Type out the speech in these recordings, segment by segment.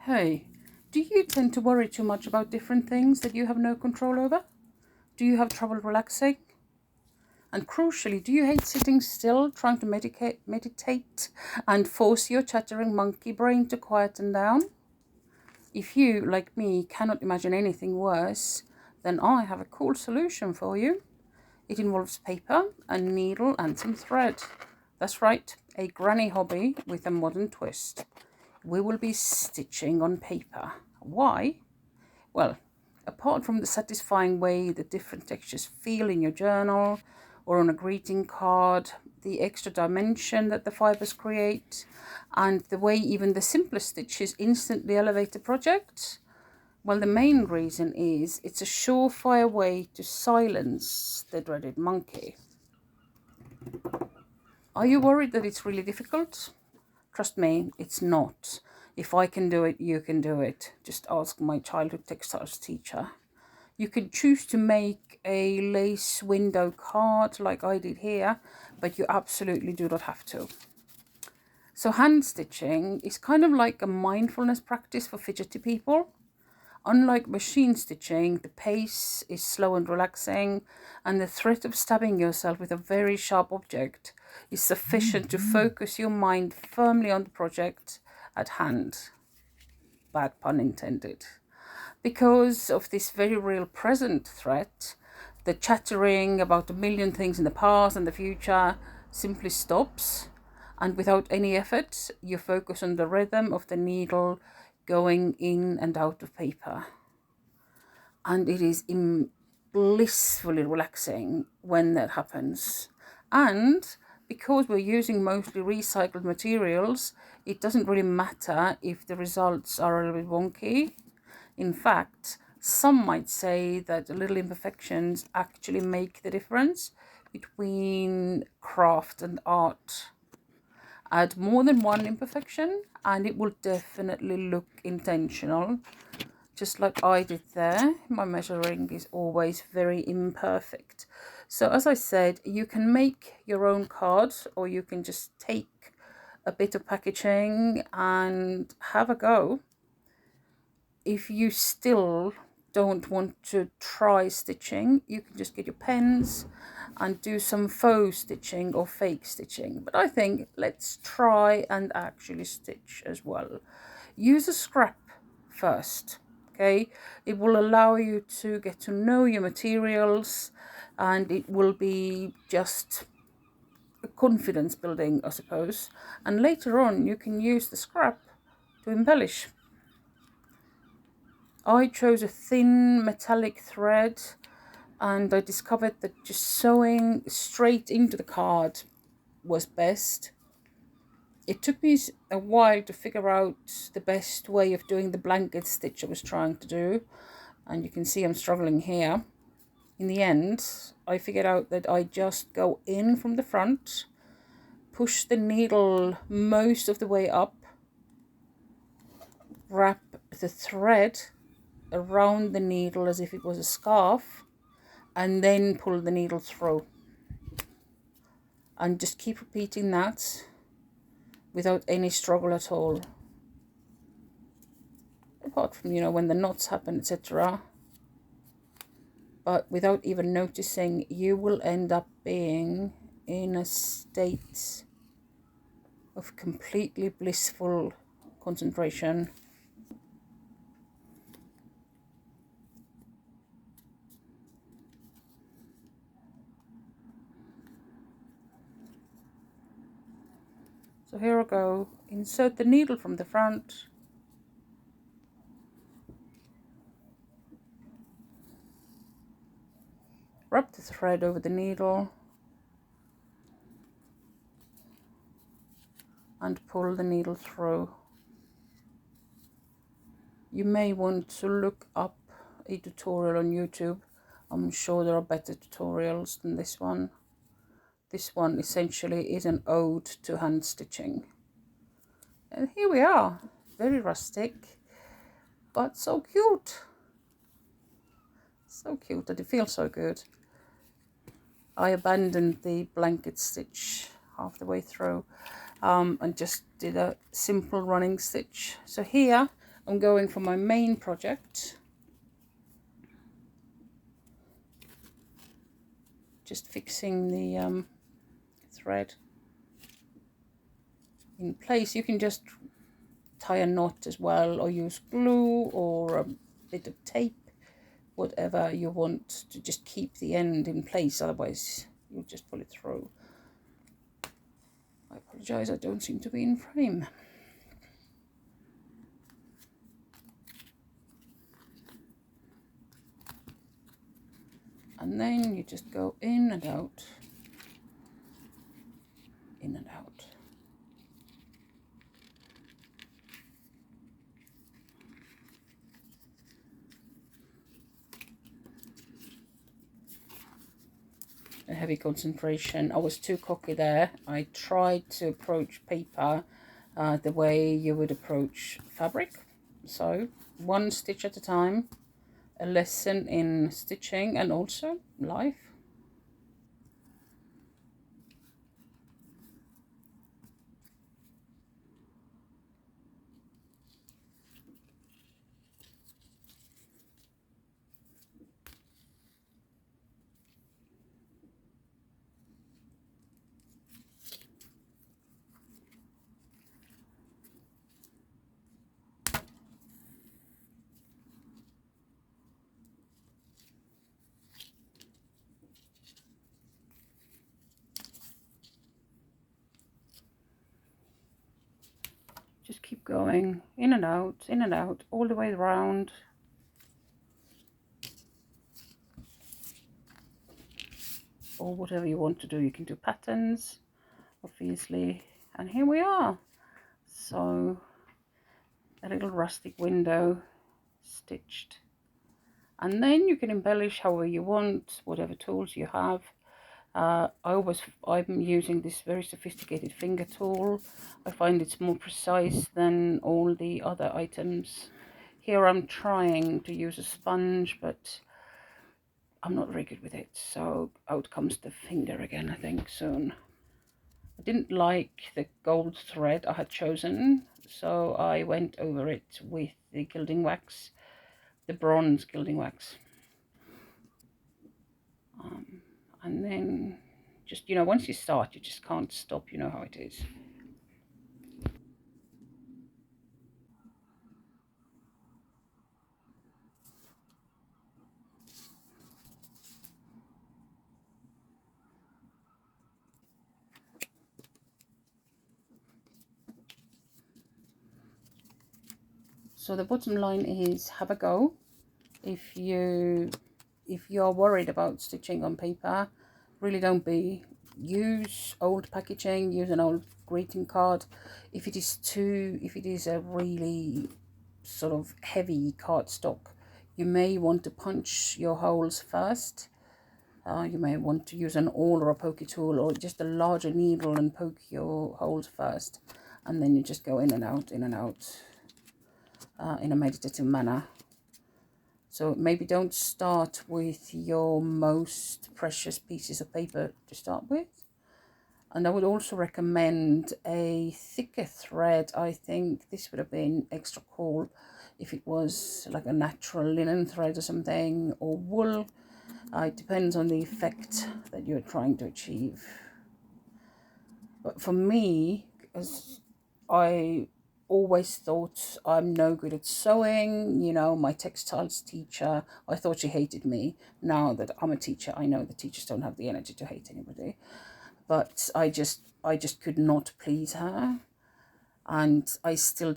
Hey, do you tend to worry too much about different things that you have no control over? Do you have trouble relaxing? And crucially, do you hate sitting still, trying to meditate and force your chattering monkey brain to quieten down? If you, like me, cannot imagine anything worse, then I have a cool solution for you. It involves paper, a needle, and some thread. That's right, a granny hobby with a modern twist. We will be stitching on paper. Why? Well, apart from the satisfying way the different textures feel in your journal or on a greeting card, the extra dimension that the fibers create, and the way even the simplest stitches instantly elevate the project, well, the main reason is it's a surefire way to silence the dreaded monkey. Are you worried that it's really difficult? Trust me, it's not. If I can do it, you can do it. Just ask my childhood textiles teacher. You can choose to make a lace window card like I did here, but you absolutely do not have to. So hand stitching is kind of like a mindfulness practice for fidgety people. Unlike machine stitching, the pace is slow and relaxing, and the threat of stabbing yourself with a very sharp object is sufficient to focus your mind firmly on the project at hand. Bad pun intended. Because of this very real present threat, the chattering about a million things in the past and the future simply stops, and without any effort, you focus on the rhythm of the needle going in and out of paper. And it is blissfully relaxing when that happens. And because we're using mostly recycled materials, it doesn't really matter if the results are a little bit wonky. In fact, some might say that little imperfections actually make the difference between craft and art. Add more than one imperfection and it will definitely look intentional. Just like I did there, my measuring is always very imperfect. So as I said, you can make your own card, or you can just take a bit of packaging and have a go. If you still don't want to try stitching, you can just get your pens and do some faux stitching or fake stitching. But I think let's try and actually stitch as well. Use a scrap first. Okay, it will allow you to get to know your materials, and it will be just a confidence building, I suppose. And later on, you can use the scrap to embellish. I chose a thin metallic thread, and I discovered that just sewing straight into the card was best. It took me a while to figure out the best way of doing the blanket stitch I was trying to do, and you can see I'm struggling here. In the end, I figured out that I just go in from the front, push the needle most of the way up, wrap the thread around the needle as if it was a scarf, and then pull the needle through. And just keep repeating that without any struggle at all. Apart from, when the knots happen, etc. But without even noticing, you will end up being in a state of completely blissful concentration. So here I go. Insert the needle from the front. Wrap the thread over the needle. And pull the needle through. You may want to look up a tutorial on YouTube. I'm sure there are better tutorials than this one. This one essentially is an ode to hand stitching. And here we are, very rustic, but so cute. So cute, and it feels so good. I abandoned the blanket stitch half the way through and just did a simple running stitch. So here I'm going for my main project. Just fixing the thread in place. You can just tie a knot as well, or use glue or a bit of tape, whatever you want to just keep the end in place, otherwise you'll just pull it through. I apologize, I don't seem to be in frame. And then you just go in and out, in and out. A heavy concentration. I was too cocky there. I tried to approach paper the way you would approach fabric. So one stitch at a time, a lesson in stitching and also life. Just keep going in and out, all the way around. Or whatever you want to do. You can do patterns, obviously. And here we are. So a little rustic window stitched. And then you can embellish however you want, whatever tools you have. I'm using this very sophisticated finger tool. I find it's more precise than all the other items. Here I'm trying to use a sponge, but I'm not very good with it. So out comes the finger again, I think, soon. I didn't like the gold thread I had chosen, so I went over it with the gilding wax, the bronze gilding wax. And then just, once you start, you just can't stop. You know how it is. So the bottom line is, have a go. If you are worried about stitching on paper, really don't be. Use old packaging, use an old greeting card. If it is a really sort of heavy cardstock, you may want to punch your holes first. You may want to use an awl or a pokey tool or just a larger needle and poke your holes first, and then you just go in and out in a meditative manner. So maybe don't start with your most precious pieces of paper to start with. And I would also recommend a thicker thread. I think this would have been extra cool if it was like a natural linen thread or something, or wool. It depends on the effect that you're trying to achieve. But for me, as I always thought I'm no good at sewing, my textiles teacher, I thought she hated me. Now that I'm a teacher, I know the teachers don't have the energy to hate anybody. But I just could not please her. And I still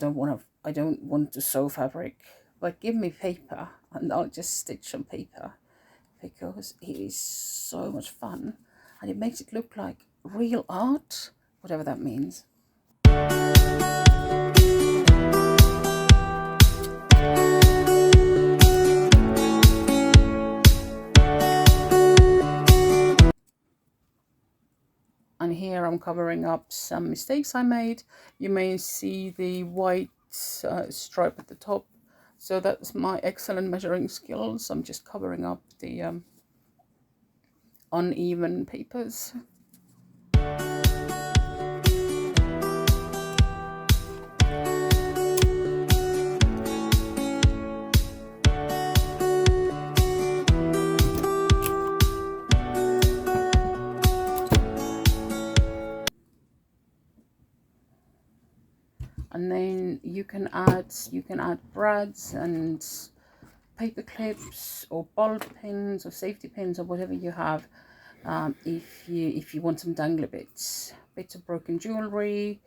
I don't want to sew fabric. But give me paper and I'll just stitch on paper, because it is so much fun and it makes it look like real art, whatever that means. And here I'm covering up some mistakes I made. You may see the white stripe at the top. So that's my excellent measuring skills. I'm just covering up the uneven papers. you can add brads and paper clips or bulb pins or safety pins or whatever you have. If you want some dangly bits of broken jewelry,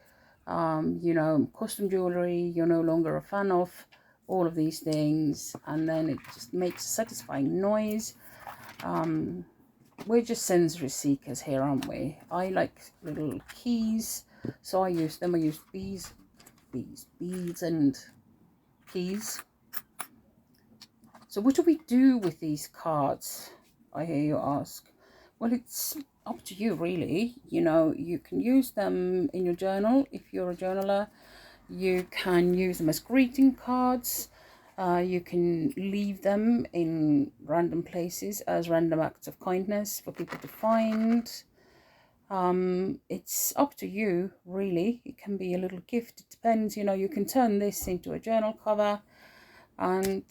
custom jewelry you're no longer a fan of, all of these things, and then it just makes a satisfying noise. We're just sensory seekers here, aren't we? I like little keys, so I use them. I use beads and keys. So what do we do with these cards, I hear you ask? Well, it's up to you, really. You can use them in your journal if you're a journaler. You can use them as greeting cards. You can leave them in random places as random acts of kindness for people to find. It's up to you, really. It can be a little gift. It depends. You can turn this into a journal cover, and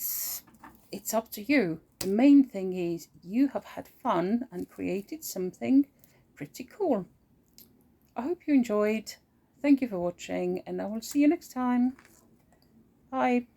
it's up to you. The main thing is you have had fun and created something pretty cool. I hope you enjoyed. Thank you for watching, and I will see you next time. Bye.